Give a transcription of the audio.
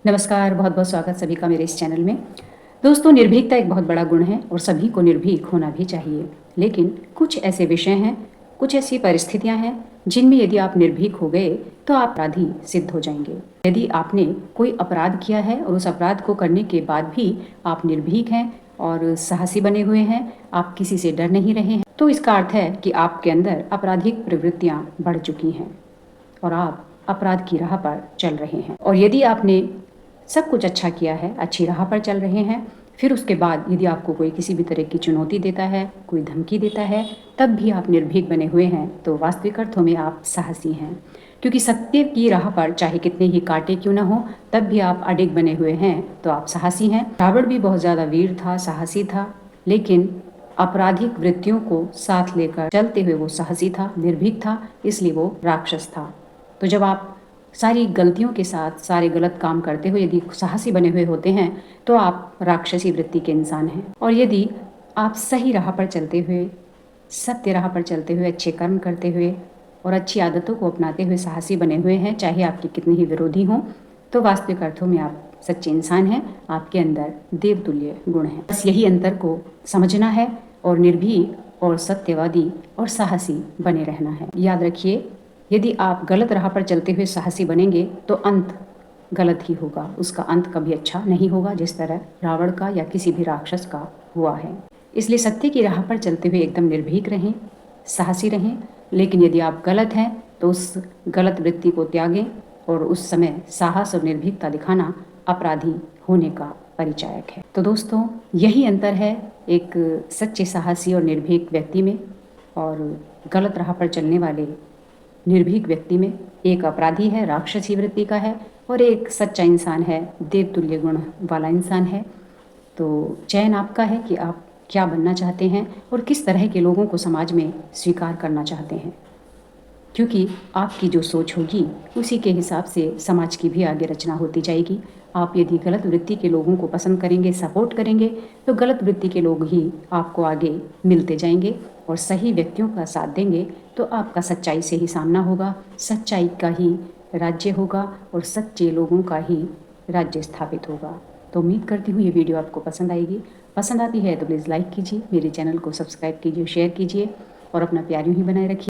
नमस्कार, बहुत-बहुत स्वागत सभी का मेरे इस चैनल में। दोस्तों, निर्भीकता एक बहुत बड़ा गुण है और सभी को निर्भीक होना भी चाहिए। लेकिन कुछ ऐसे विषय हैं, कुछ ऐसी परिस्थितियाँ हैं, जिनमें यदि आप निर्भीक हो गए, तो आप अपराधी सिद्ध हो जाएँगे। यदि आपने कोई अपराध किया है और उस अपराध को करने के बाद भी आप निर्भीक हैं और साहसी बने हुए हैं, आप किसी से डर नहीं रहे हैं, तो इसका अर्थ है कि आपके अंदर आपराधिक प्रवृत्तियाँ बढ़ चुकी हैं और आप अपराध की राह पर चल रहे हैं। और यदि आपने सब कुछ अच्छा किया है, अच्छी राह पर चल रहे हैं, फिर उसके बाद यदि आपको कोई किसी भी तरह की चुनौती देता है, कोई धमकी देता है, तब भी आप निर्भीक बने हुए हैं, तो वास्तविक अर्थों में आप साहसी हैं। क्योंकि सत्य की राह पर चाहे कितने ही कांटे क्यों न हो, तब भी आप अडिग बने हुए हैं, तो आप साहसी हैं। रावण भी बहुत ज़्यादा वीर था, साहसी था, लेकिन आपराधिक वृत्तियों को साथ लेकर चलते हुए वो साहसी था, निर्भीक था, इसलिए वो राक्षस था। तो जब आप सारी गलतियों के साथ सारे गलत काम करते हुए यदि साहसी बने हुए होते हैं, तो आप राक्षसी वृत्ति के इंसान हैं। और यदि आप सही राह पर चलते हुए, सत्य राह पर चलते हुए, अच्छे कर्म करते हुए और अच्छी आदतों को अपनाते हुए साहसी बने हुए हैं, चाहे आपके कितने ही विरोधी हों, तो वास्तविक अर्थों में आप सच्चे इंसान हैं, आपके अंदर देवतुल्य गुण हैं। बस यही अंतर को समझना है और निर्भीक और सत्यवादी और साहसी बने रहना है। याद रखिए, यदि आप गलत राह पर चलते हुए साहसी बनेंगे, तो अंत गलत ही होगा, उसका अंत कभी अच्छा नहीं होगा, जिस तरह रावण का या किसी भी राक्षस का हुआ है। इसलिए सत्य की राह पर चलते हुए एकदम निर्भीक रहें, साहसी रहें, लेकिन यदि आप गलत हैं, तो उस गलत वृत्ति को त्यागें और उस समय साहस और निर्भीकता दिखाना अपराधी होने का परिचायक है। तो दोस्तों, यही अंतर है एक सच्चे साहसी और निर्भीक व्यक्ति में और गलत राह पर चलने वाले निर्भीक व्यक्ति में। एक अपराधी है, राक्षसी वृत्ति का है, और एक सच्चा इंसान है, देवतुल्य गुण वाला इंसान है। तो चयन आपका है कि आप क्या बनना चाहते हैं और किस तरह के लोगों को समाज में स्वीकार करना चाहते हैं, क्योंकि आपकी जो सोच होगी उसी के हिसाब से समाज की भी आगे रचना होती जाएगी। आप यदि गलत वृत्ति के लोगों को पसंद करेंगे, सपोर्ट करेंगे, तो गलत वृत्ति के लोग ही आपको आगे मिलते जाएंगे, और सही व्यक्तियों का साथ देंगे तो आपका सच्चाई से ही सामना होगा, सच्चाई का ही राज्य होगा और सच्चे लोगों का ही राज्य स्थापित होगा। तो उम्मीद करती हूँ ये वीडियो आपको पसंद आएगी। पसंद आती है तो प्लीज़ लाइक कीजिए, मेरे चैनल को सब्सक्राइब कीजिए, शेयर कीजिए और अपना प्यार यूँ ही बनाए रखिए।